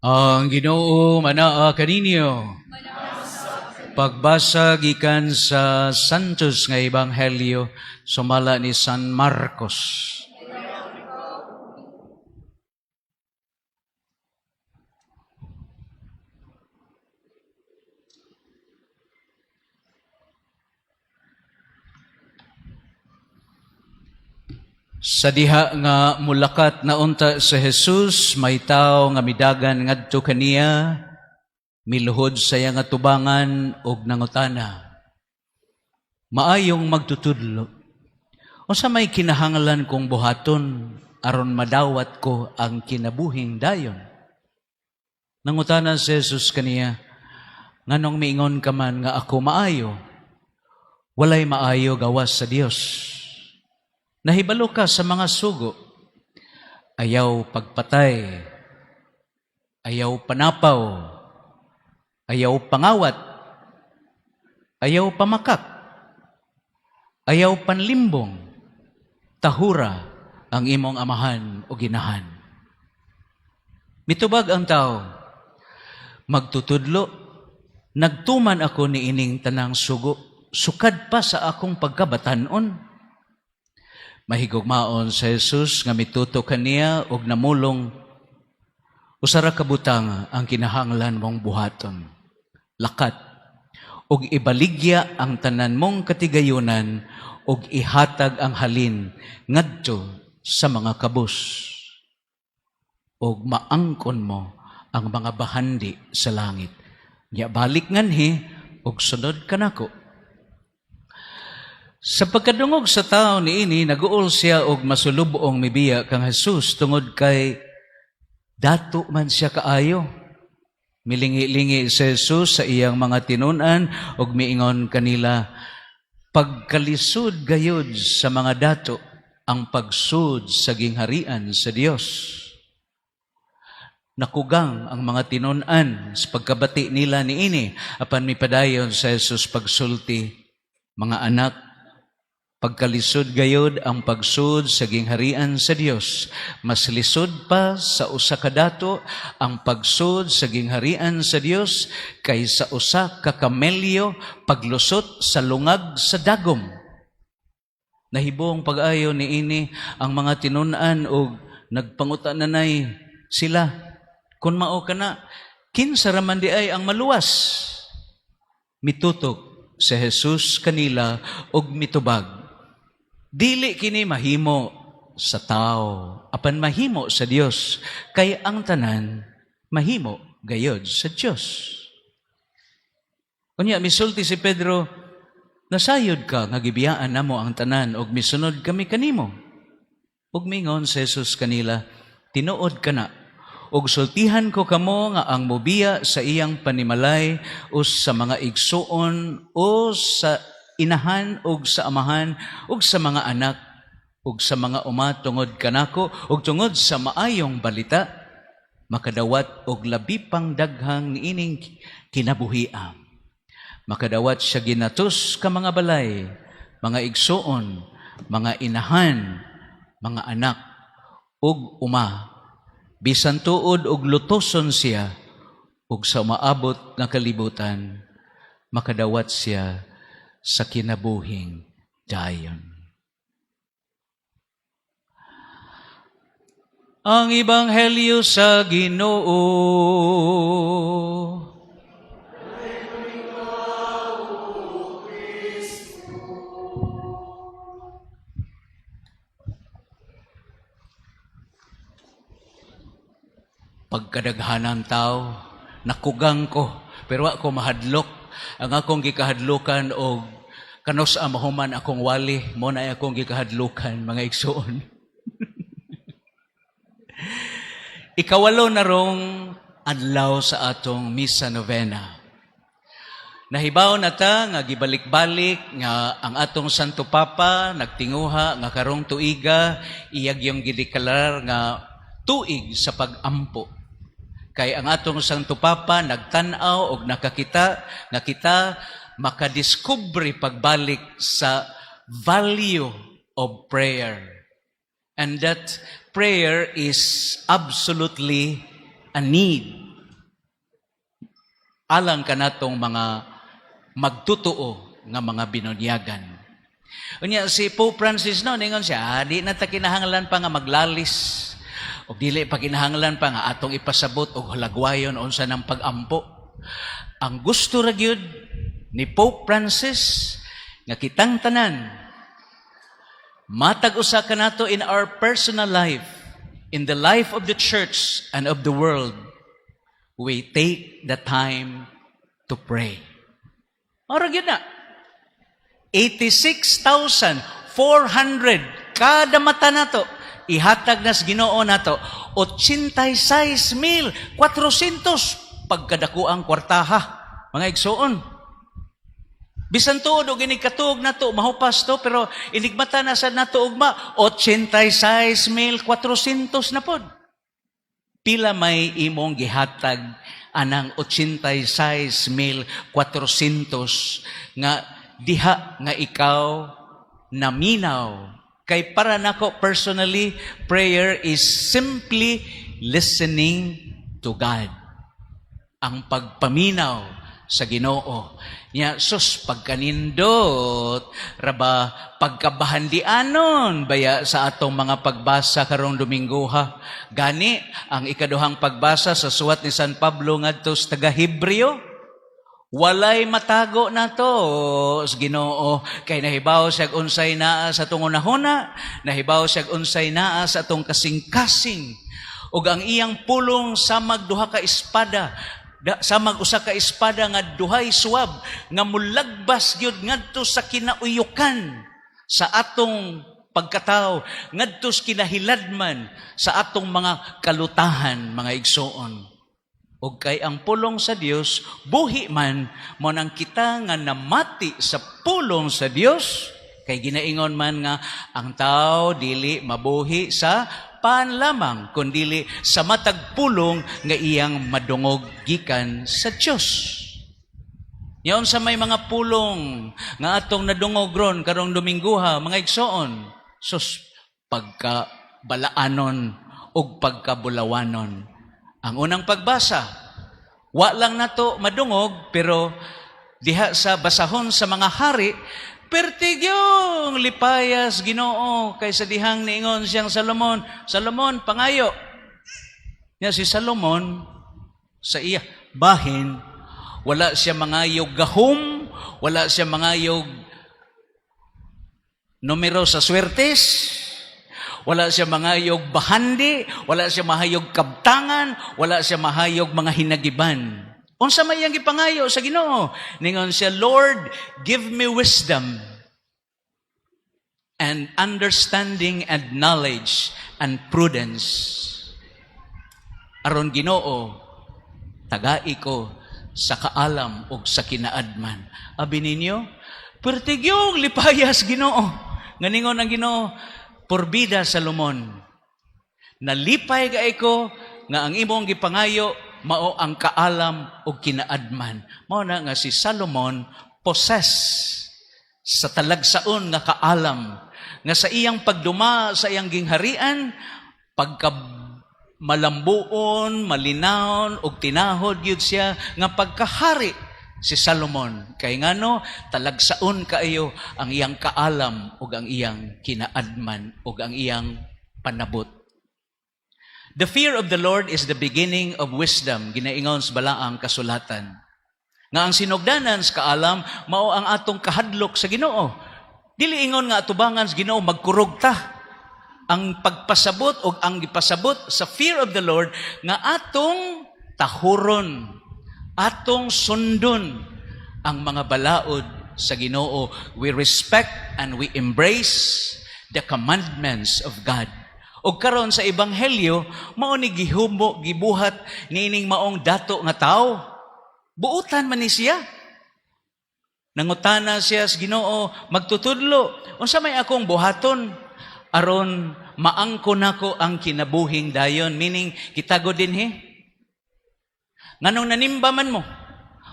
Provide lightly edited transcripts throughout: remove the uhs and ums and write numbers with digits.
Ang Ginoo manaa kaninyo. Pagbasa gikan sa Santos nga Ebanghelyo sumala ni San Marcos. Sa diha nga mulakat na unta sa Jesus, may tao nga midagan ngadto kaniya, miluhod sa iya nga tubangan og nangutana. Maayong magtutudlo. O sa may kinahanglan kong buhaton aron madawat ko ang kinabuhing dayon. Nangutana si Jesus kaniya, nganong miingon ka man nga ako maayo? Walay maayo gawas sa Dios. Nahibalo ka sa mga sugo, ayaw pagpatay, ayaw panapaw, ayaw pangawat, ayaw pamakak, ayaw panlimbong, tahura ang imong amahan o ginahan. Mitubag ang tao, magtutudlo, nagtuman ako ni ining tanang sugo, sukad pa sa akong pagkabatanon. Mahigugmaon sa Jesus nga mituto kaniya og namulong usara ka butang ang kinahanglan mong buhaton. Lakat og ibaligya ang tanan mong katigayunan og ihatag ang halin ngadto sa mga kabus. Og maangkon mo ang mga bahandi sa langit. Ya balik nganhi og sunod kanako. Sa pagkadungog sa tao niini, naguol siya og masulubong mibiya kang Jesus tungod kay dato man siya kaayo. Milingi-lingi si Jesus sa iyang mga tinunan og miingon kanila, pagkalisod gayud sa mga dato ang pagsud sa gingharian sa Dios. Nakugang ang mga tinunan sa pagkabati nila niini apan mipadayon sa Jesus pagsulti, mga anak, pagkalisod gayod ang pagsud sa gingharian sa Dios. Mas lisod pa sa usa ka dato ang pagsud sa gingharian sa Dios kaysa usa ka kamelyo paglusot sa lungag sa dagom. Nahibong pag-ayo niini ang mga tinunan og nagpangutananay sila. Kun mao kana, kinsa ra man di ay ang maluwas? Mitutok si Jesus kanila og mitubag. Dili kini mahimo sa tao, apan mahimo sa Dios, kay ang tanan mahimo gayod sa Dios. Kunya misulti si Pedro, nasayod ka nga gibiyaan namo ang tanan og misunod kami kanimo. Ug mingon si Jesus kanila, tinuod kana og sultihan ko kamo nga ang mobiya sa iyang panimalay o sa mga igsuon o sa inahan ug sa amahan ug sa mga anak ug sa mga uma tungod kanako ug tungod sa maayong balita makadawat og labi pang daghang niining kinabuhian. Makadawat siya ginatus ka mga balay, mga igsuon, mga inahan, mga anak ug uma. Bisan tuod og lutoson siya ug sa maabot nga kalibutan makadawat siya sa kinabuhing dayon. Ang Ebanghelyo sa Ginoo. Pagkadaghanan tao, nakugang ko, pero ako mahadlok. Ang akong gikahadlukan og kanos amahuman akong wali, mo na akong gikahadlukan, mga igsuon. Ikawalo na rong adlaw sa atong Misa Novena. Nahibaw na ta nga gibalik-balik nga ang atong Santo Papa nagtinguha nga karong tuiga iyag yung gidekalar nga tuig sa pag-ampo. Kay ang atong Santo Papa nagtan-aw og nakakita nga kita makadiskubre pagbalik sa value of prayer. And that prayer is absolutely a need. alang kanatong mga magtutuo nga mga binunyagan. Unya si Pope Francis no ningon siya, di na ta kinahanglan pa nga maglalis o dili pa kinahanglan pa nga atong ipasabot og halagwayon unsa ng pag-ampo. Ang gusto ra gyud ni Pope Francis nga kitang tanan matag usa kanato in our personal life, in the life of the church and of the world, we take the time to pray. Ora gyud na 86,400 kada mata nato ihatag nas Ginoo nato 86,400 pagkadakuang kwartaha mga igsoon. Bisan tuod og inig katuog nato mahupas to pero inigmata na sad nato ugma 86,400 na pod. Pila may imong gihatag anang 86,400 nga diha nga ikaw naminaw. Kay para nako personally, prayer is simply listening to God. Ang pagpaminaw sa Ginoo. Nya sus pagkanindot raba pagkabahandianon baya sa atong mga pagbasa karong Domingo ha. Gani ang ikaduhang pagbasa sa suwat ni San Pablo ngadto sa taga Hebreo. Walay matago na to sa Ginoo kay nahibaw siya unsay naa sa atong unahuna, nahibaw siya unsay naa sa atong kasing-kasing ug ang iyang pulong sa magduha ka espada sa mag-usa ka espada nga duhay suwab nga mulagbas gyud ngadto sa kinauyukan sa atong pagkatao ngadto sa kinahiladman sa atong mga kalutahan mga igsoon. O kay ang pulong sa Dios buhi man mo nang kita nga namati sa pulong sa Dios kay ginaingon man nga ang tao dili mabuhi sa pan lamang kundili sa matag pulong nga iyang madungog gikan sa Dios. Yaon sa may mga pulong nga atong nadungog ron karong Domingo ha mga igsoon sus pagkabalaanon ug pagkabulawanon. Ang unang pagbasa, wa lang nato madungog, pero diha sa basahon sa mga hari, pertigyong lipayas Ginoo kaysa dihang niingon siyang Salomon, Salomon, pangayo. Nya si Salomon, sa iya bahin, wala siya mangayog gahom, wala siya mangayog numero sa swertes, wala siya mahayog bahandi, wala siya mahayog kabtangan, wala siya mahayog mga hinagiban. Unsa may iyang gipangayo sa Ginoo? Ningon siya, Lord, give me wisdom and understanding and knowledge and prudence. Aron Ginoo, tagai ko sa kaalam ug sa kinaadman. Abi ninyo, pertigyong lipayas Ginoo. Nganingon ang Ginoo, Porbida Salomon, nalipay ka ko nga ang imong gipangayo mao ang kaalam o kinaadman. Mao na nga si Salomon possess sa talagsaon nga kaalam nga sa iyang pagduma sa iyang gingharian pagka malambuon, malinawon og tinahod gyud siya nga pagkahari si Salomon. Kay ngano talagsaon kaayo ang iyang kaalam ug ang iyang kinaadman ug ang iyang panabot. The fear of the Lord is the beginning of wisdom, ginaingon sa balaang kasulatan. Nga ang sinugdanan sa kaalam mao ang atong kahadlok sa Ginoo. Dili ingon nga atubangan sa Ginoo magkurog ta. Ang pagpasabot ug ang gipasabot sa fear of the Lord nga atong tahuron, atong sundon ang mga balaod sa Ginoo. We respect and we embrace the commandments of God. O karon sa ebanghelyo, mao ni gibuhat niining maong dato nga tao. Buutan man ni siya. Nangutana siya sa Ginoo, magtutudlo, unsa may akong buhaton aron maangkon nako ang kinabuhing dayon, meaning kitago dinhi. Nganong nanimba man mo?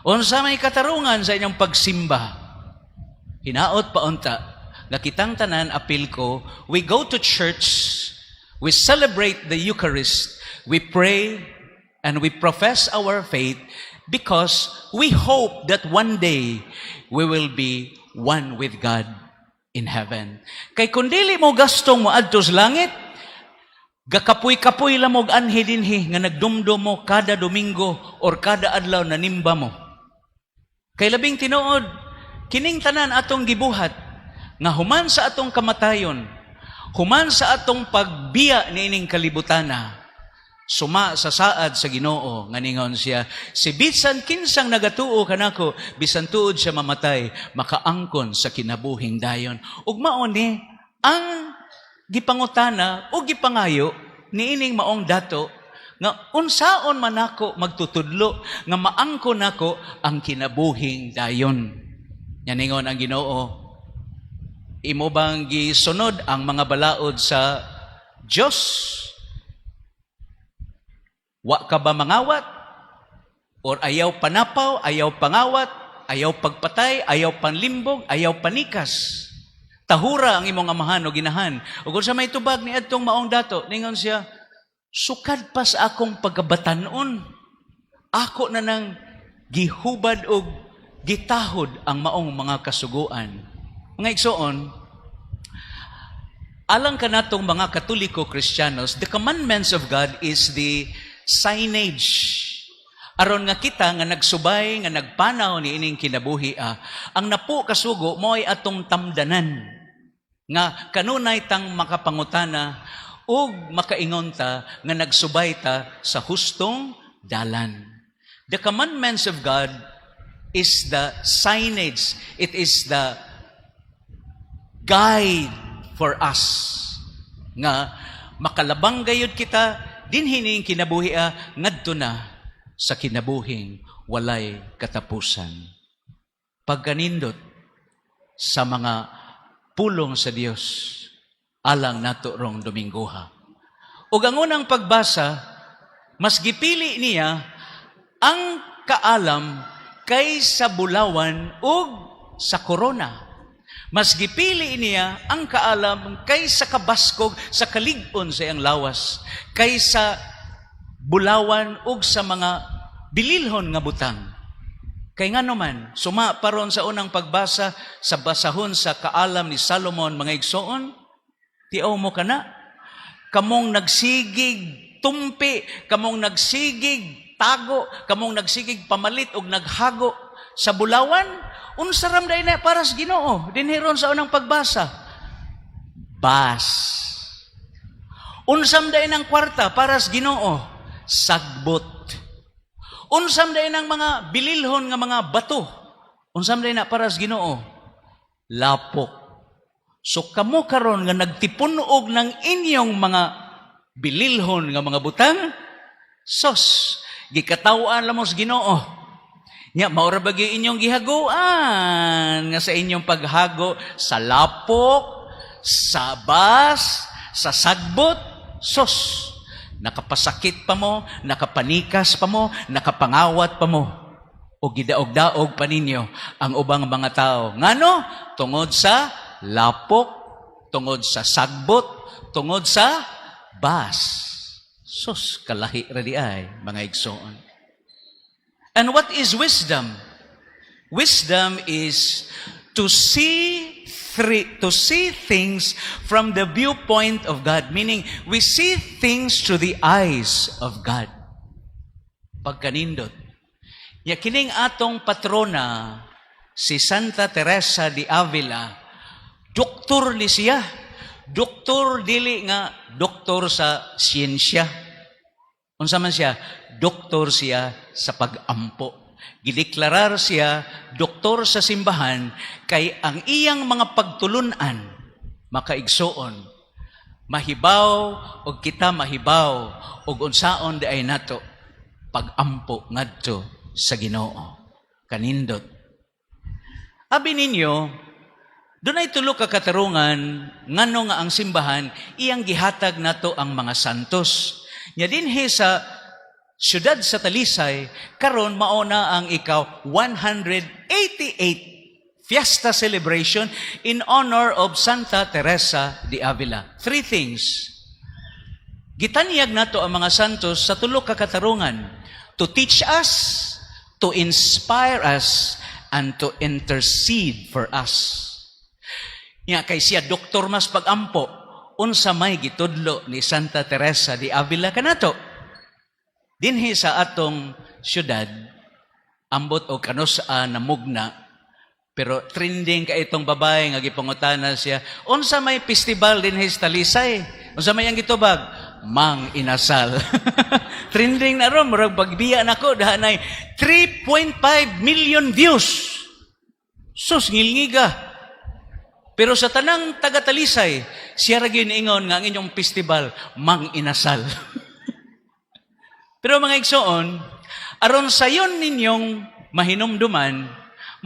Unsa may katarungan sa inyong pagsimba? Hinaot pa unta, nga kitang tanan apil ko, we go to church, we celebrate the Eucharist, we pray, and we profess our faith, Because we hope that one day we will be one with God in heaven. Kay kung dili mo gastong mo adto sa langit, gakapoy-kapoy lang mo anhi dinhi nga nagdumdum mo kada Domingo or kada adlaw na nimba mo. Kay labing tinuod, kining tanan atong gibuhat, nga human sa atong kamatayon, human sa atong pagbiya niining kalibutana, suma sa saad sa Ginoo nga ningon siya, si bisan kinsang nagatuo kanako, bisan tuod siya mamatay, makaangkon sa kinabuhing dayon. Ug mao ni ang gipangutana o gipangayo niining maong dato nga unsaon man ako magtutudlo nga maangkon nako ang kinabuhing dayon. Yan ningon ang Ginoo, imo bang gisunod ang mga balaod sa Dios? Wa ka ba mangawat? Or ayaw panapaw, ayaw pangawat, ayaw pagpatay, ayaw panlimbog, ayaw panikas? Tahura ang imong amahan o ginahan. O kung sa may tubag ni adtong maong dato, ningon siya, sukad pa sa akong pagkabatanon, ako na nang gihubad o gitahod ang maong mga kasuguan. Mga igsoon, alang ka natong mga Katoliko Kristiyanos, the commandments of God is the signage. Aron nga kita nga nagsubay, nga nagpanaw ni ining kinabuhi, ang napo kasugo mo ay atong tamdanan, nga kanunay tang makapangutana, ug makaingon ta nga nagsubay ta sa hustong dalan. The commandments of God is the signage. It is the guide for us. Nga makalabang gayud kita dinhi ning kinabuhi ngadto na sa kinabuhing walay katapusan. Pagkanindot sa mga pulong sa Dios alang nato rong Domingoha. Ug ang unang pagbasa, mas gipili niya ang kaalam kaysa bulawan ug sa korona. Mas gipili niya ang kaalam kaysa kabaskog sa kalig-on sa iyang lawas, kaysa bulawan ug sa mga bililhon nga butang. Kay nga naman, suma paron sa unang pagbasa sa basahon sa kaalam ni Solomon, mga igsoon, tiaw mo ka na, kamong nagsigig tumpi, kamong nagsigig tago, kamong nagsigig pamalit ug naghago sa bulawan, unsa ram day na para sa Ginoo dinhiron sa unang pagbasa? Bas. Unsam day ng kwarta para sa Ginoo? Sagbot. Unsam day ng mga bililhon nga mga bato? Unsam day na para sa Ginoo? Lapok. So kamo karon nga nagtipunog ng inyong mga bililhon nga mga butang, sos gikatawan lamo sa Ginoo. Nya maura bagyo inyong gihaguan nga sa inyong paghago sa lapok, sa bas, sa sagbot, sos nakapasakit pa mo, nakapanikas pa mo, nakapangawat pa mo. O gidaog-daog pa ninyo ang ubang mga tao. Ngano? Tungod sa lapok, tungod sa sagbot, tungod sa bas. Sus, kalahi radi ay, mga igsoon. And what is wisdom? Wisdom is to see things from the viewpoint of God. Meaning, we see things through the eyes of God. Pagkanindot. Ya kining atong patrona, si Santa Teresa de Avila, doktor ni siya. Doktor dili nga doktor sa siyensya. Unsa man siya? Doktor siya sa pag-ampo. Gideklarar siya doktor sa simbahan kay ang iyang mga pagtulunan makaigsoon. Mahibaw og kita mahibaw og unsaon di ay nato pag-ampo ngadto sa Ginoo. Kanindot. Abi ninyo, dunay tulo ka katarungan ngano nga ang simbahan iyang gihatag nato ang mga santos. Nya dinhi sa siyudad sa Talisay karon mao na ang ikaw 188 fiesta celebration in honor of Santa Teresa de Avila. Three things. Gitanyag nato ang mga santos sa tulo ka katarungan: to teach us, to inspire us and to intercede for us. Nga kay siya Dr. Mas Pagampo, unsa may gitudlo ni Santa Teresa de Avila kanato. Dinhi sa atong syudad, ambot o kanusa na mugna, pero trending ka itong babae nga gipangutana siya, unsa may festival dinhi sa Talisay? Unsa may ang gitubag? Mang Inasal. Trending na ron, murag pagbiya nako dahanay 3.5 million views. Sus ngilngiga. Pero sa tanang taga-Talisay, siya ra gyud ingon nga ang inyong festival Mang Inasal. Pero mga igsoon, aron sayon ninyong mahinumduman,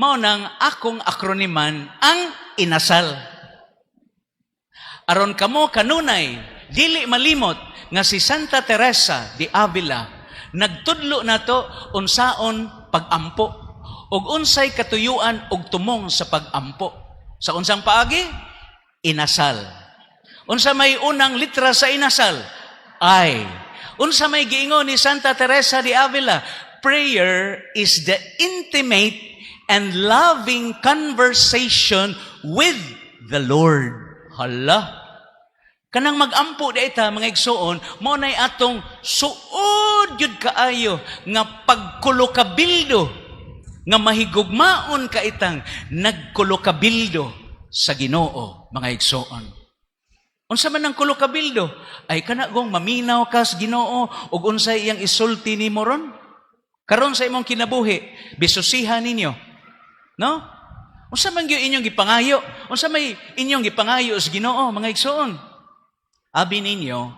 mao nang akong akroniman ang Inasal. Aron kamo kanunay, dili malimot nga si Santa Teresa de Avila nagtudlo nato unsaon pagampo ug unsay katuyuan ug tumong sa pagampo. Sa unsang paagi? Inasal. Unsa may unang litra sa Inasal? Ay. Unsa may giingon ni Santa Teresa de Avila? Prayer is the intimate and loving conversation with the Lord. Hala. Kanang magampo dayta mga igsoon, mao nay atong suod gyud kaayo nga pagkulokabildo nga mahigugmaon ka itang nagkulokabildo sa Ginoo mga igsoon. Unsa man ang kulokabildo? Ay kana gong maminaw ka sa Ginoo ug unsay iyang isulti nimo ron? Karon sa imong kinabuhi, bisusihan ninyo. No? Unsa man gyud inyong gipangayo? Unsa may inyong gipangayo sa Ginoo mga igsoon? Abi ninyo,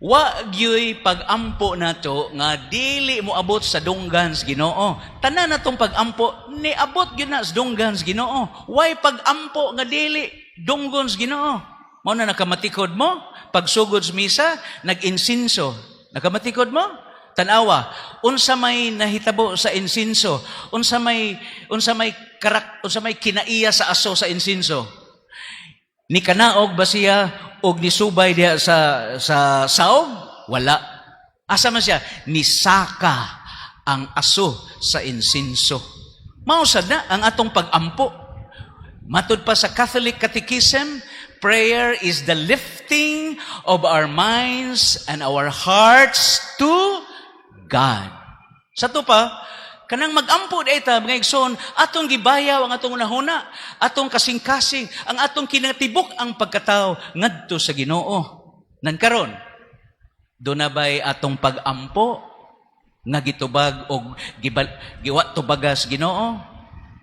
wa gyoy pagampo nato nga dili mo abot sa dunggan sa Ginoo. Tanan natong pagampo niabot gyud na sa dunggan sa Ginoo. Why pagampo nga dili dunggon sa Ginoo? Mao na nakamatikod mo pagsugod sa misa, nag-insinso. Nakamatikod mo? Tanawa, unsa may nahitabo sa insinso? Unsa may kinaiya sa aso sa insinso? Ni kanaog ba siya og nisubay diha sa saog? Wala. Asa man siya? Nisaka ang aso sa insinso. Mao sad na ang atong pagampo. Matud pa sa Catholic Catechism, prayer is the lifting of our minds and our hearts to God. Sa to pa, kanang magampo dayta mga igsoon, atong gibayaw ang atong unahuna, atong kasing-kasing, ang atong kinatibok ang pagkatao ngadto sa Ginoo. Nan karon, do na bay atong pagampo nga gitubag og giwa tubagas Ginoo?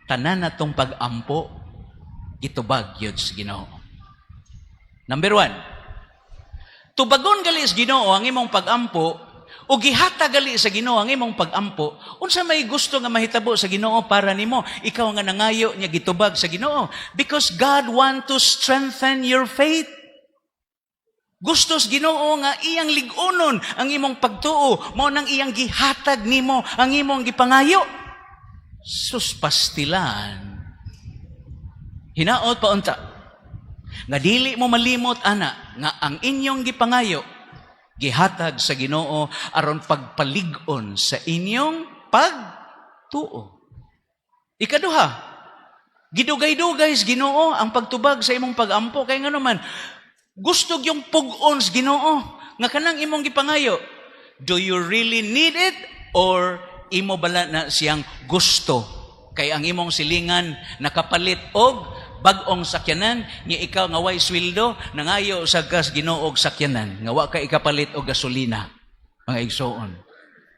Tanan atong pagampo gitubag gyud sa Ginoo. Number 1, tubagon gali sa Ginoo ang imong pagampo o gihatag gali sa Ginoo ang imong pagampo, unsa may gusto nga mahitabo sa Ginoo para nimo, ikaw nga nangayo niya gitubag sa Ginoo, because God want to strengthen your faith. Gusto sa Ginoo nga iyang lig-unon ang imong pagtuo, mao nang iyang gihatag nimo ang imong gipangayo. Sus pastilan. Hinaot pa unta nga dili mo malimot ana nga ang inyong gipangayo gihatag sa Ginoo aron pagpalig-on sa inyong pagtuo. Ikaduha, gidugay-dugay sa Ginoo ang pagtubag sa imong pagampo kay ngano man gusto gyung pug-on sa Ginoo nga kanang imong gipangayo. Do you really need it or imo bala na siyang gusto? Kay ang imong silingan nakapalit og bag-ong sakyanan, niya ikaw nga way sweldo, nangayo sa gas Ginoo og sakyanan, nga wa ka ikapalit og gasolina. Mga igsoon.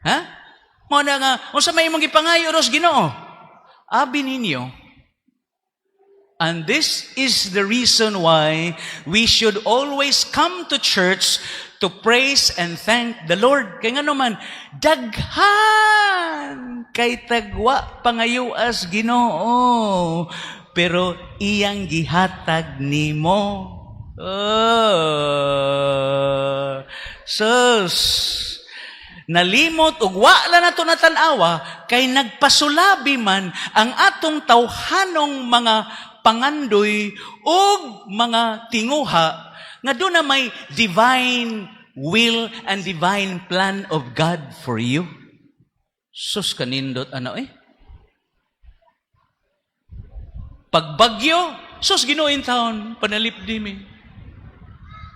Ha? Mao na nga, unsa may imong gipangayo ros Ginoo? Abi ninyo. And this is the reason why we should always come to church to praise and thank the Lord. Kaya nga naman, daghan kay tagwa pangayuas Ginoo. Pero iyang gihatag nimo. Sus. Nalimot ug wala na to natanawa kay nagpasulabi man ang atong tawhanong mga pangandoy ug mga tinguha nga doon na may divine will and divine plan of God for you. Sus kanindot ano eh. Pagbagyo, sus Ginoo taon, panalipdim eh.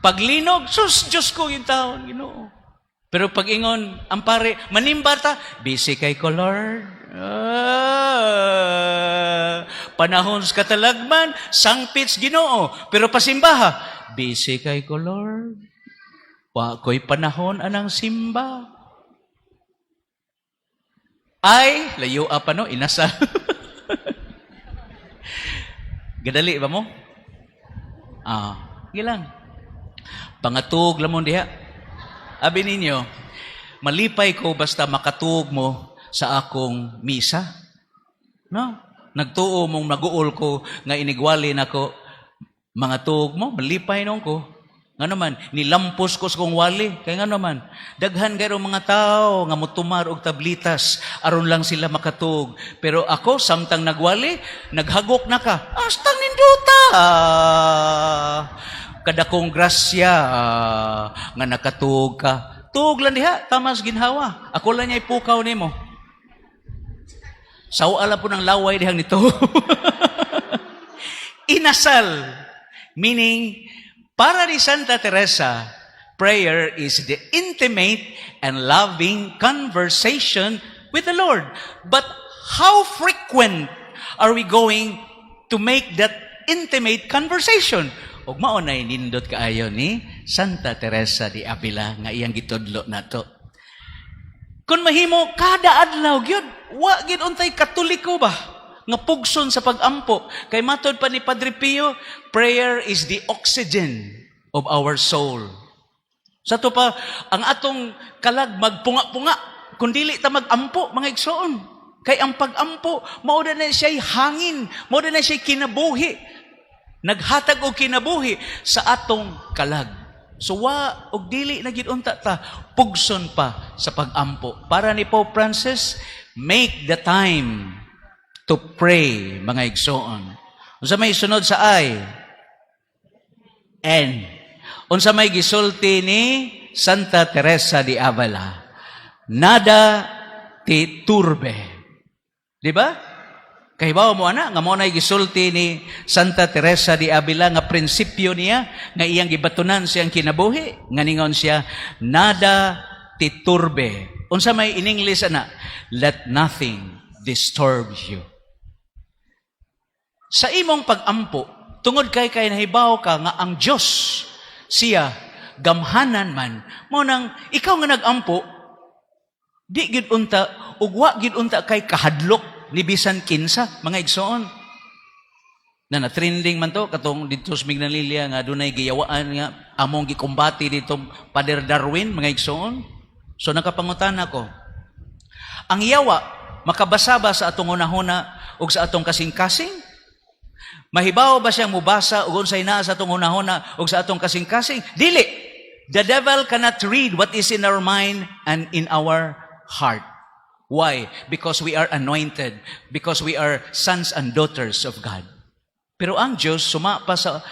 Paglinog, sus Diyos ko taon, Ginoo. Pero pag ingon, ang pare, manimbata, busy kay ko, Lord. Panahon sa katalagman, sangpits Ginoo. Pero pasimbaha, busy kay ko, Lord. Wa ko'y panahon anang simba. Ay, layo pa no, inasal. Gadali ba mo? Gilang. Pangatug lamon diha. Abi ninyo, malipay ko basta makatug mo sa akong misa. No? Nagtuo mong naguol ko nga inigwali nako mga tuog mo, malipay nung ko. Nga naman, nilampos ko sa kong wali. Kaya nga naman, daghan kayo mga tao nga mutumar og tablitas, aron lang sila makatug. Pero ako, samtang nagwali, naghagok na ka. Astang ninduta! Kada kong grasya nga nakatug ka. Tug lang diha, tamas ginhawa. Ako lang niya ipukaw ni mo. Sawala po ng laway dihang nito. Inasal, meaning, para ni Santa Teresa, prayer is the intimate and loving conversation with the Lord. But how frequent are we going to make that intimate conversation? Ug mao nay nindot kaayo ni Santa Teresa de Avila nga iyang gitudlo nato. Kung mahimo kada adlaw gyud, wa gyud untay Katoliko ba nga pugson sa pag-ampo. Kay matod pa ni Padre Pio, prayer is the oxygen of our soul. Sa to pa, ang atong kalag magpunga-punga, kung dili ta mag-ampo, mga igsoon. Kay ang pag-ampo, mao na siya'y hangin, mao na siya'y kinabuhi. Naghatag og kinabuhi sa atong kalag. So wa og dili na gid unta ta pugson pa sa pag-ampo. Para ni Pope Francis, make the time to pray, mga igsoon. Unsa may sunod sa I? N. Unsa may gisulti ni Santa Teresa de Avila? Nada te turbe. Di ba? Kahibaw mo ana, nga mo na gisulti ni Santa Teresa de Avila nga prinsipyo niya, nga iyang gibatunan siyang kinabuhi, nga ningon siya, nada te turbe. Unsa may in English ana? Let nothing disturb you. Sa imong pag-ampo, tungod kay nahibaw ka nga ang Diyos, siya, gamhanan man, mo nang ikaw nga nag-ampo, di gid unta, ugwa gid unta kay kahadlok, ni bisan kinsa, mga igsoon. Na trending man to, katong dito sa Mignalilia, nga dunay giyawaan nga, among gikumbati dito, Pader Darwin, mga igsoon. So nakapangutan ako, ang yawa, makabasa ba sa atong unahuna, o sa atong kasing-kasing? Mahibaw ba siyang mubasa ug unsay naa sa atong hunahuna ug sa atong kasing-kasing? Dili. The devil cannot read what is in our mind and in our heart. Why? Because we are anointed, because we are sons and daughters of God. Pero ang Diyos sumapa sa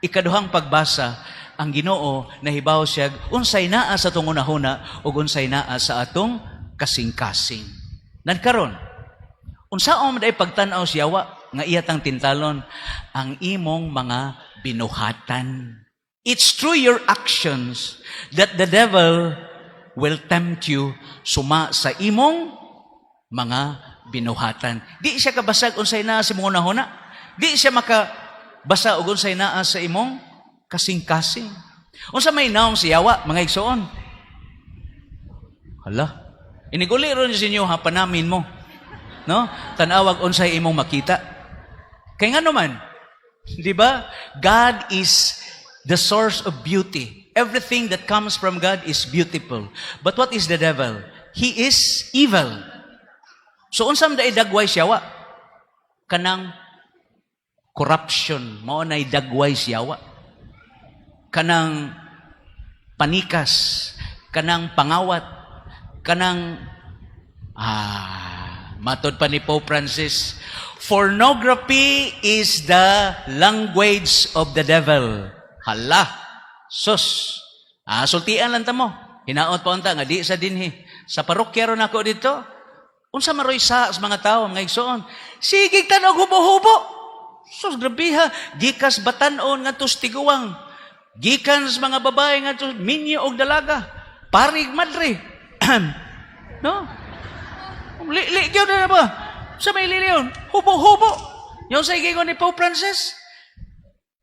ikaduhang pagbasa, ang Ginoo nahibaw siya unsay naa sa atong hunahuna ug unsay naa sa atong kasing-kasing. Nagkaron, unsaon man ay pagtan-aw siyawa nga iyatang tintalon ang imong mga binuhatan. It's through your actions that the devil will tempt you suma sa imong mga binuhatan. Di siya kabasag unsay naa sa imong hunahuna. Di siya makabasa og unsay naa sa imong kasing-kasing. Unsa may naong siyawa, mga igsoon? Hala, iniguli ron sa inyo ha, panamin mo. No? Tanawag unsay imong makita. Kaya nga naman, di ba? God is the source of beauty. Everything that comes from God is beautiful. But what is the devil? He is evil. So unsam da dagway siyawa? Kanang corruption, mao nay dagway siyawa. Kanang panikas, kanang pangawat, kanang matod pa ni Pope Francis, pornography is the language of the devil. Hala, sus. Sultian lang ta mo. Hinaot pa unta nga di sa dinhi. Sa parokya ron ako dito, Unsa maroy sa mga tao mga igsoon? Sige tanog hubo-hubo. Sus grabe ha, gikas batan-on ngadto sa tiguang. Gikan sa mga babae ngadto minyo og dalaga. Parig madre. No? Li gyud na ba? Sa may liliyon, hubo-hubo. Yung sa igingon ni Pope Francis,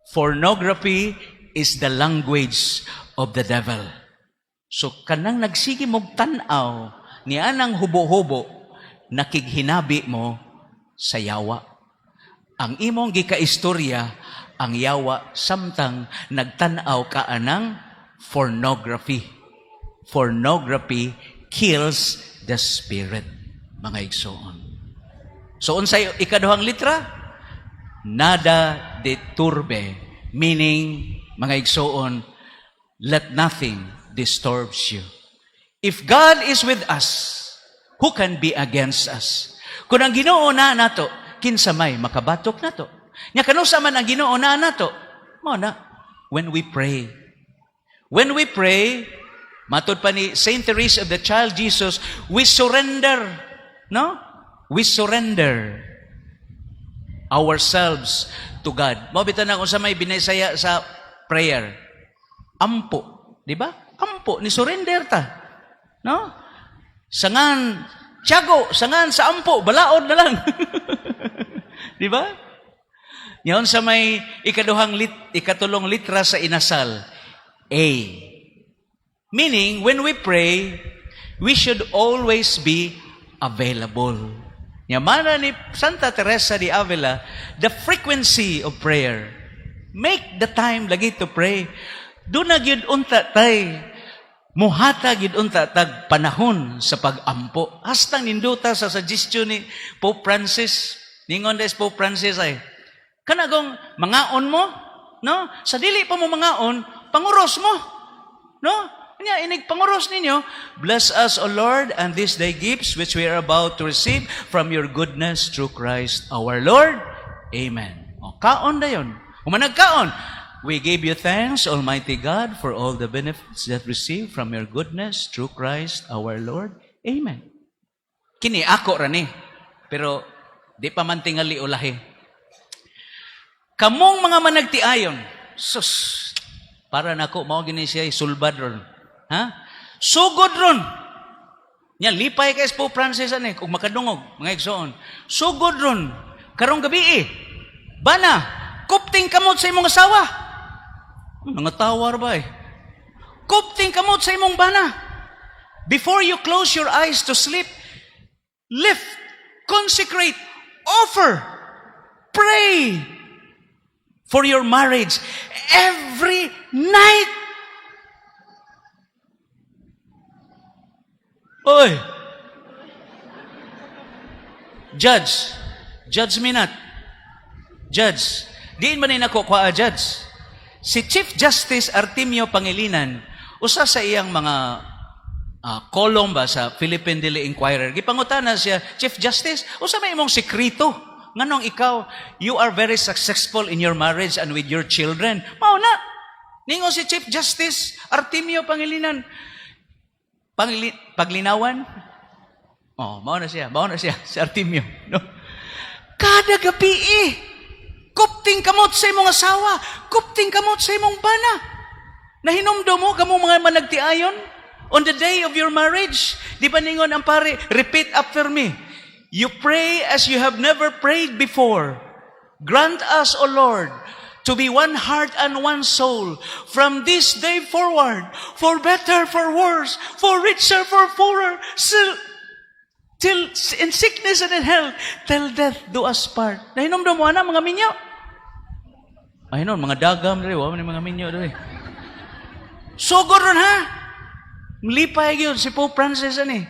pornography is the language of the devil. So kanang nagsige mog tan-aw ni anang hubo-hubo, nakighinabi mo sa yawa. Ang imong gikaistorya, ang yawa samtang nagtan-aw ka anang pornography. Pornography kills the spirit, mga igsoon. So unsay ikaduhang litra? Nada de turbe, meaning, mga igsoon, let nothing disturbs you. If God is with us, who can be against us? Kung ang Ginoo na nato, kinsa may makabatok nato. Nya kanusa man ang Ginoo na nato? Mao na when we pray. When we pray, matud pa ni Saint Teresa of the Child Jesus, we surrender, no? We surrender ourselves to God. Mao bitan na unsa may binisaya sa prayer. Ampo, di ba? Ampo ni surrender ta. No? Sangan tiyago, sangan sa ampo, balaod na lang. Di ba? Ngayon sa may ikatulong litra sa inasal, A. Meaning, when we pray, we should always be available. Yamana ni Santa Teresa de Avila, the frequency of prayer. Make the time lagi to pray. Do na gyud unta tay muhata gyud unta tag panahon sa pag-ampo. Hastang ninduta sa suggestion ni Pope Francis. Ningon des Pope Francis ay kanagong mangaon mo, no? Sa dili pa mo mangaon, panguros mo. No? Kanya inig panguros ninyo, bless us, O Lord, and this day gifts which we are about to receive from your goodness through Christ our Lord. Amen. O, kaon na yun. Kung managkaon, we give you thanks, Almighty God, for all the benefits that we receive from your goodness through Christ our Lord. Amen. Kini ako rani, pero di pa man tingali ulahi. Kamong mga managtiayon, sus, para nako mao gini siya sulbad ron. Ha? Sugod ron. Nya lipay kay Pope Francis ani kung makadungog mga igsoon. Sugod ron karong gabi bana kupting kamot sa imong asawa. Mga tawar ba Kupting kamot sa imong bana. Before you close your eyes to sleep, lift, consecrate, offer, pray for your marriage every night. Oy! Judge me not. Judge. Diin man ni nako kwa judge. Si Chief Justice Artemio Pangilinan, usa sa iyang mga kolom ba sa Philippine Daily Inquirer, gipangutana siya, Chief Justice, usa may imong sekreto? Nganong ikaw, you are very successful in your marriage and with your children. Mao na. Ningon si Chief Justice Artemio Pangilinan, paglinawan? Oh, mao na siya, si Artemio. No? Kada gabi kupting kamot sa imong asawa, kupting kamot sa imong bana. Nahinomdo mo kamong mga managtiayon on the day of your marriage. Di ba ningon ang pare, repeat after me. You pray as you have never prayed before. Grant us, O Lord, to be one heart and one soul from this day forward, for better, for worse, for richer, for poorer, till in sickness and in health, till death do us part. Nahinomdo mo na mga minyo. Ay nun, mga dagam rin, mga minyo rin. Sugod ron ha. Lipay yun si Pope Francis ani.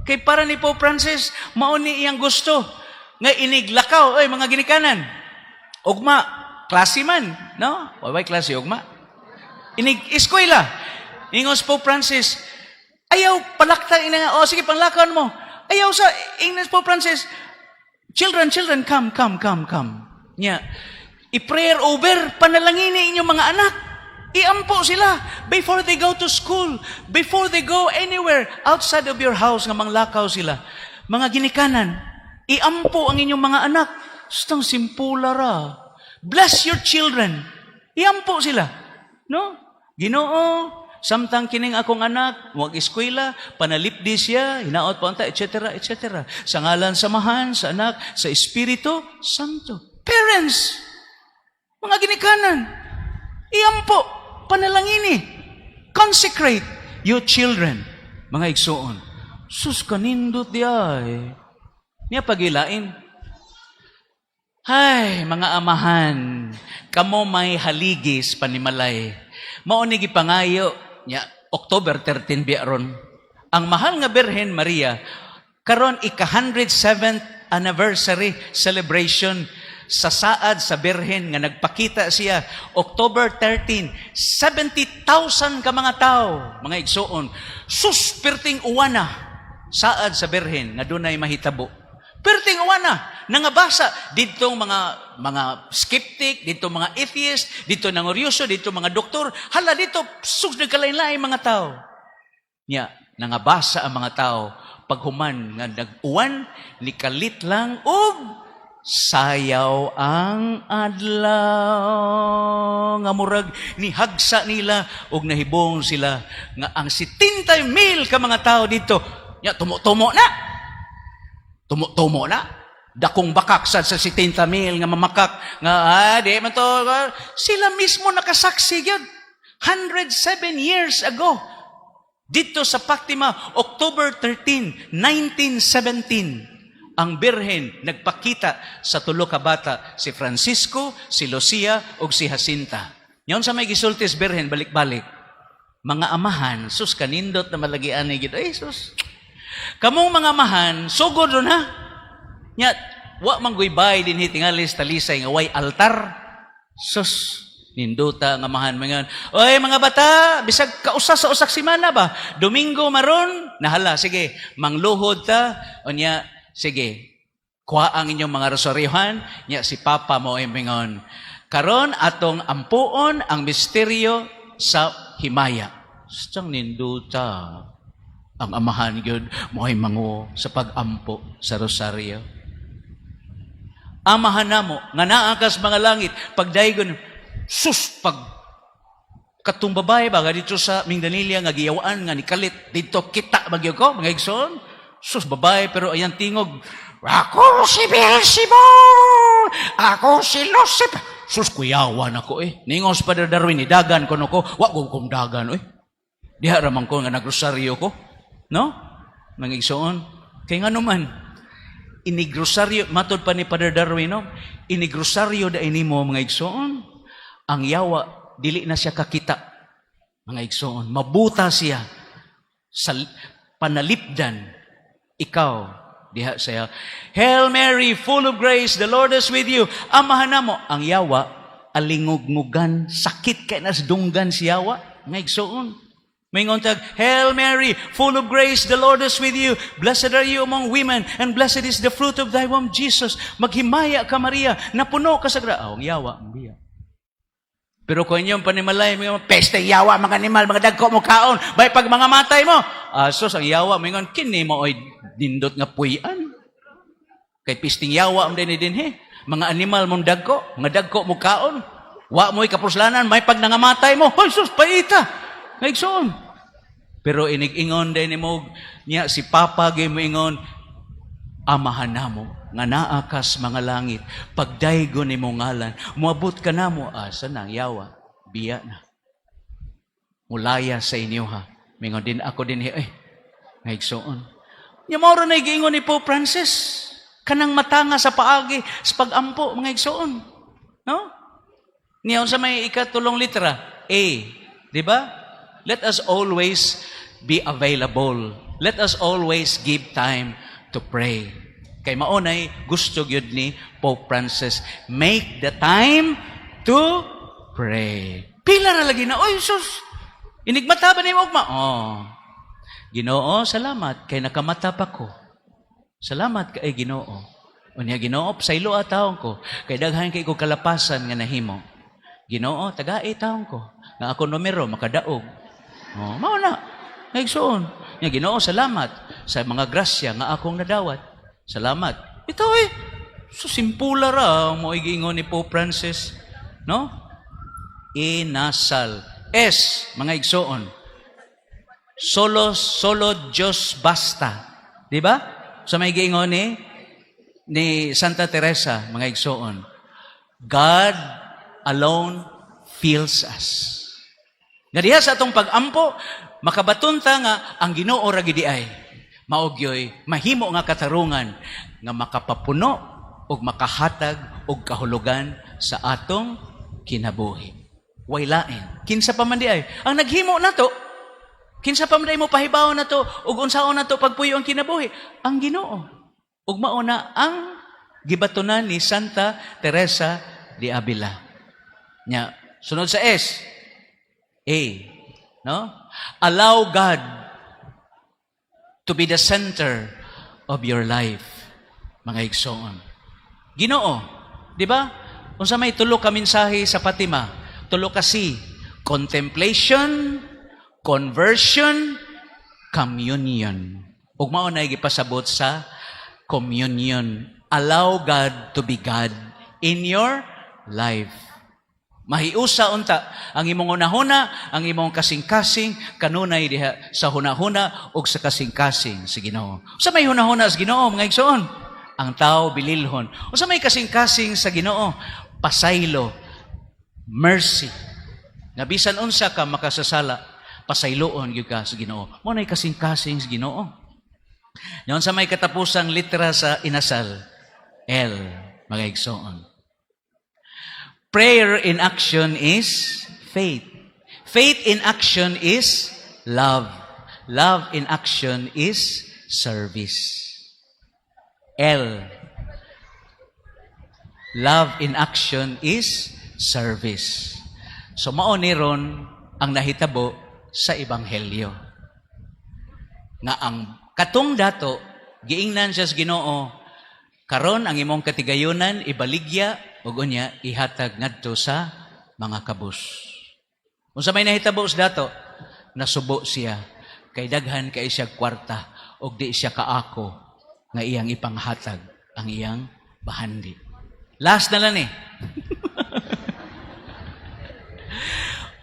Kay para ni Pope Francis, mauni iyang gusto nga iniglakaw, ay mga ginikanan. Ugma, klase man, no? Why klase ugma? Inig-eskwela. Ingos Pope Francis, ayaw palakta ina nga, sige panglakawan mo. Ayaw sa English Pope Francis, children, come. Nya, i-prayer over, panalangin inyong mga anak. Iampo sila before they go to school, before they go anywhere outside of your house nga manglakaw sila. Mga ginikanan, iampo ang inyong mga anak. Sustang simpula ra. Bless your children. Iampo sila. No? Ginoo, samtang kining akong anak, huwag eskwela, panalipdi siya, hinaot pa unta, etc., etc. Sa ngalan samahan, sa anak, sa Espiritu Santo. Parents, mga ginikanan, iampo, panalangini, consecrate your children. Mga igsoon, sus kanindot di ay. Niya pagilain. Hay, mga amahan, kamo may haligis panimalay. Mauni gipangayo nya October 13 biaron. Ang mahal nga Birhen Maria karon ika-107th anniversary celebration sa saad sa Birhen nga nagpakita siya October 13, 70,000 ka mga tao, mga igsoon. Sus perting uwana saad sa Birhen nga dunay mahitabo. Perting uwana nangabasa dito mga skeptic, dito mga atheist, dito nangoryoso, dito mga doktor, hala dito sus nagkalain-lain mga tao. Nya nangabasa ang mga tao paghuman nga nag-uwan ni kalit lang og sayaw ang adlaw nga murag ni hagsa nila og nahibong sila nga ang 70,000 ka mga tao dito nya tumo-tumo na dakong bakak sa 70,000 nga mamakak nga di man to sila mismo nakasaksi gyud 107 years ago dito sa Fatima October 13 1917 ang Birhen nagpakita sa tulo ka bata, si Francisco, si Lucia, ug si Jacinta. Ngayon sa may gisultis Birhen, balik-balik. Mga amahan, sus kanindot na malagian ni gid. Ay sus. Kamong mga amahan, sugod ron ha. Nya, wa man guybay din hitingalis talisay nga way altar. Sus, ninduta nga amahan mga. Oy mga bata, bisag kausa sa usak semana ba? Domingo maron, nahala sige, mangluhod ta. Onya sige, kuha ang inyong mga rosaryohan, niya si Papa mo imingon. Karon atong ampuon ang misteryo sa himaya. Siyang ninduta ang amahan yun, mo'y mango sa pag-ampo sa rosaryo. Amahan na mo, nga naakas mga langit, pagdaigon, sus, pag katong babae ba, dito sa Mindanilla, nga giyawaan, nga nikalit, dito kita bagyo ko, mga igsoon, sus, babae, pero ayan tingog, ako si Beelzebul! Ako si Lucifer! Sus, kuyawan ako Ningos pa Darwin, dagan ko no ko, wag kong dagan Diha ramang ko nga nagrosaryo ko. No? Mga igsoon. Kaya nga naman, inigrosaryo, matod pa ni Father Darwin, no? Inigrosaryo da inimo mga igsoon. Ang yawa, dili na siya kakita. Mga igsoon. Mabuta siya sa panalipdan. Ikaw, diha saya, Hail Mary, full of grace, the Lord is with you. Amahan na mo, ang yawa, alingog-ngugan, sakit kay nasdunggan si yawa. Nga igsoon. May ngontag, Hail Mary, full of grace, the Lord is with you. Blessed are you among women, and blessed is the fruit of thy womb, Jesus. Maghimaya ka, Maria, napuno ka sa ang yawa, ang biya. Pero kung inyong panimalay, mga peste yawa, mga animal, mga dagko mo kaon, bay pag mga matay mo, asos, ang yawa, mga kini mo oy dindot nga puyan. Kay pisting yawa, din mga animal mong dagko, mga dagko mo kaon, wa mo'y kapuslanan, may pag nangamatay mo, hoy sus, paita, naigsoon. Pero inig-ingon din mo, niya si Papa, gay mo ingon, amahan na mo, nga naakas mga langit, pagdaygo ni mo ngalan, muabot ka na mo, asa na, yawa, biya na. Mulaya sa inyo ha. Mingon din ako din, naigsoon. Nyamoro na igiingon ni Pope Francis, kanang matanga sa paagi, sa pag-ampo, mga igsoon. No? Niyaon sa may ikatulong litra, A. Diba? Let us always be available. Let us always give time to pray. Kay maunay, gusto gyud ni Pope Francis, make the time to pray. Pila ra lagi na, oy sus, inigmata ba ni mo ugma? Ginoo, salamat, kay nakamata pa ko. Salamat kay Ginoo. Unya Ginoo, pasaylo taon ko, kay daghan kay ko kalapasan nga nahimo. Ginoo, tagai taon ko, nga ako numero, makadaog. Mao na. Nga igsoon. Nga Ginoo, salamat sa mga grasya nga akong nadawat. Salamat. Ito so simpula ra mo igingon ni Pope Francis, no? Inasal. S, mga igsoon. Solo Diyos basta. Di ba? Sa may giingon ni Santa Teresa, mga igsoon. God alone fills us. Nga diha sa atong pag-ampo, makabatunta nga ang Ginoo ra gid ay maogyoy mahimo nga katarungan nga makapapuno og makahatag og kahulugan sa atong kinabuhi. Way lain. Kinsa pa man di ay ang naghimo nato, kinsa pa man mo pahibaw nato ug unsaon nato pagpuyo ang kinabuhi? Ang Ginoo. Ug mao na ang gibatunan ni Santa Teresa de Avila. Nya sunod sa S. A, no? Allow God to be the center of your life, mga igsoon. Ginoo, di ba? Unsa may tulo ka mensahe sa Fatima, tulo ka si contemplation, conversion, communion. Ug mao na gipasabot sa communion. Allow God to be God in your life. Mahiusa unta ang imong unahuna, ang imong kasing-kasing kanunay diha sa hunahuna ug sa kasing-kasing sa Ginoo. Unsa may hunahuna sa Ginoo, mga igsoon? Ang tao bililhon. Unsa may kasing-kasing sa Ginoo? Pasaylo, mercy. Nga bisan unsa ka makasasala, pasayloon gyud ka sa Ginoo. Mo nay kasing-kasing sa Ginoo. Yon sa may katapusang litera sa inasal, L, mga igsoon. Prayer in action is faith. Faith in action is love. Love in action is service. L. Love in action is service. So mao ni ron ang nahitabo sa ebanghelyo. Nga ang katong dato giingnan siya sa Ginoo, karon ang imong katigayunan ibaligya ug unya ihatag ngadto sa mga kabus. Unsa may nahitabo sa dato? Nasubo siya kay daghan kay siya kwarta ug di siya kaako nga iyang ipanghatag ang iyang bahandi. Last na lang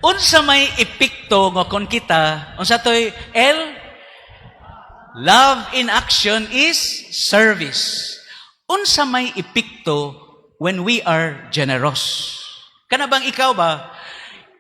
Unsa may epekto nga kon kita, unsa toy L? Love in action is service. Unsa may epekto when we are generous? Kana bang ikaw ba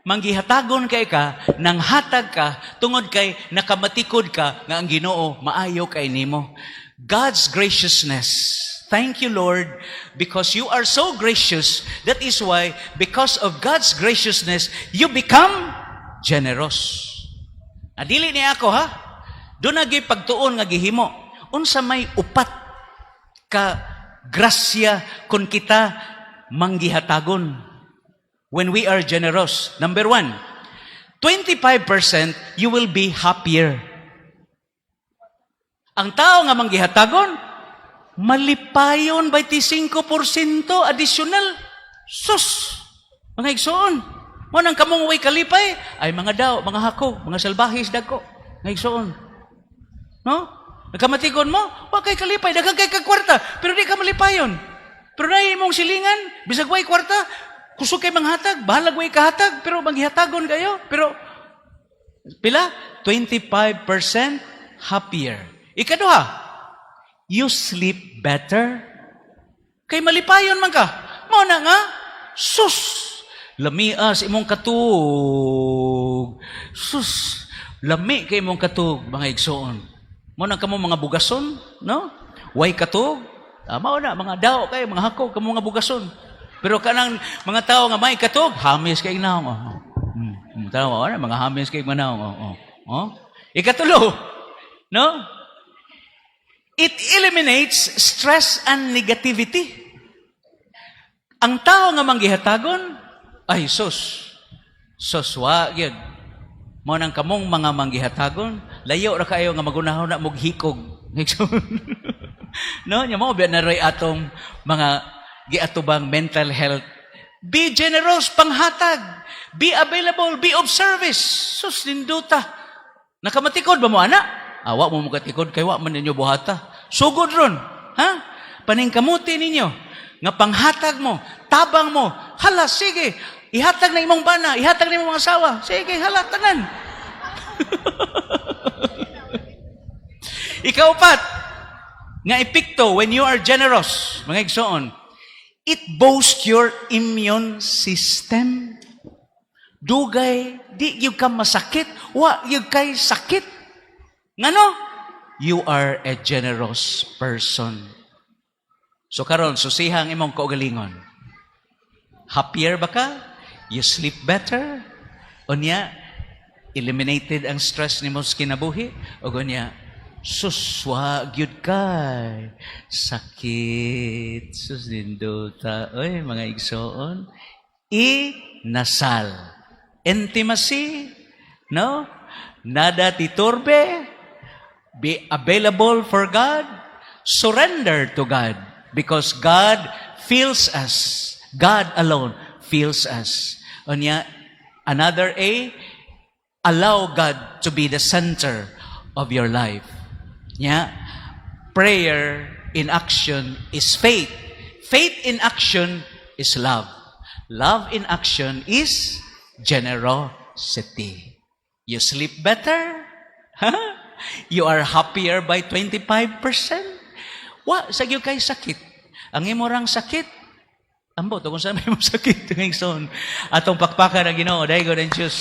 manggihatagon kay ka, nang hatag ka tungod kay nakamatikod ka nga ang Ginoo maayo kay nimo? God's graciousness. Thank you, Lord, because you are so gracious. That is why, because of God's graciousness, you become generous. Adili ni ako, ha? Doon naging pagtuon nga gihimo. Unsa may upat ka grasya kung kita manggihatagon when we are generous. Number 1, 25% you will be happier. Ang tao nga manggihatagon, malipayon 25% additional. Sus! Mga igsoon. Mo nang kamong way kalipay, ay mga daw, mga hako, mga salbahis dagko. Mga igsoon. No? Nagkamatigon mo, wa kay kalipay, daghang kay kagkwarta, pero di ka malipayon. Pero na imong silingan, bisag way kwarta, kusog kay manghatag, bahalag way kahatag, pero maghihatagon kayo. Pero, pila? 25% happier. Ikaduha, you sleep better. Kay malipayon man ka. Mao na nga, sus! Lamias imong katug. Sus! Lami kay imong katug, mga igsoon. Mo nang kamo mga bugason, no? Way katog. Mao na mga daw kay mga hako kamo mga bugason. Pero kanang mga tao nga may katog, hamis kay naong. Tawo na mga hamis kay manaong. Ikatulo, no? It eliminates stress and negativity. Ang tao nga manggihatagon, ay sus wa gyud. Mao nang kamong mga manggihatagon, layo ra kayo nga magunahon na moghikog. No, nya mo biya na ray atong mga giatubang mental health. Be generous panghatag. Be available, be of service. Sus linduta. Nakamatikod ba mo, ana? Wa mo makatikod, kay wa man ninyo buhata. Sugod ron. Ha? Paningkamuti ninyo. Nga panghatag mo, tabang mo. Hala, sige. Ihatag na imong bana, ihatag na imong mga asawa. Sige, hala, tanan. Ikaupat, nga epikto, when you are generous, mga igsoon, it boosts your immune system. Dugay, di yung ka masakit, wa yung kay sakit. Ngano? You are a generous person. So karon, susihang imong kaugalingon. Happier ba ka? You sleep better? O niya, eliminated ang stress ni mo sa kinabuhi? O niya, suswa, gyud kay. Sakit. Susindota. Oy, mga igsoon. Inasal. Intimacy. No? Nada titurbe. Be available for God. Surrender to God. Because God fills us. God alone fills us. O niya, another A, allow God to be the center of your life. Yeah. Prayer in action is faith. Faith in action is love. Love in action is generosity. You sleep better? You are happier by 25%? Wa, sagyo kay sakit. Ang imorang sakit, ambo, kung saan may mong sakit, ng son. Atong pakpakan na Ginoo, dahil God and Diyos.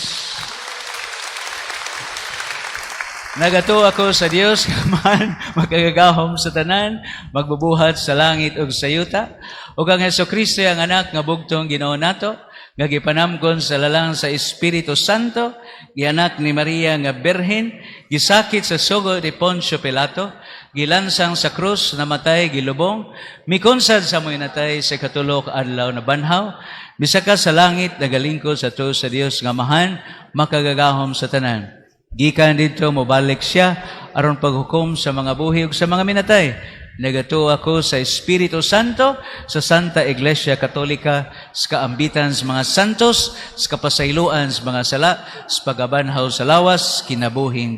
Nagato ako sa Dios man magagahom sa tanan, magbubuhat sa langit ug sa yuta. Ug ang Hesukristo ang anak nga bugtong Ginoo nato, nga gipanamgon sa lalang sa Espiritu Santo, gianak ni Maria nga birhen, gisakit sa sugo ni Poncio Pilato, gilansang sa krus, namatay, gilubong, mikonsad sa mo'y natay sa katulok adlaw na banhaw, bisaka sa langit nagalingkod sa tuo sa Dios nga mahan, makagagahom sa tanan. Gikan dito mobalik siya aron paghukom sa mga buhi ug sa mga minatay. Nagato ako sa Espiritu Santo, sa Santa Iglesia Katolika, sa kaambitan sa mga santos, sa kapasayloan sa mga sala, sa pagabanhaw sa lawas, kinabuhing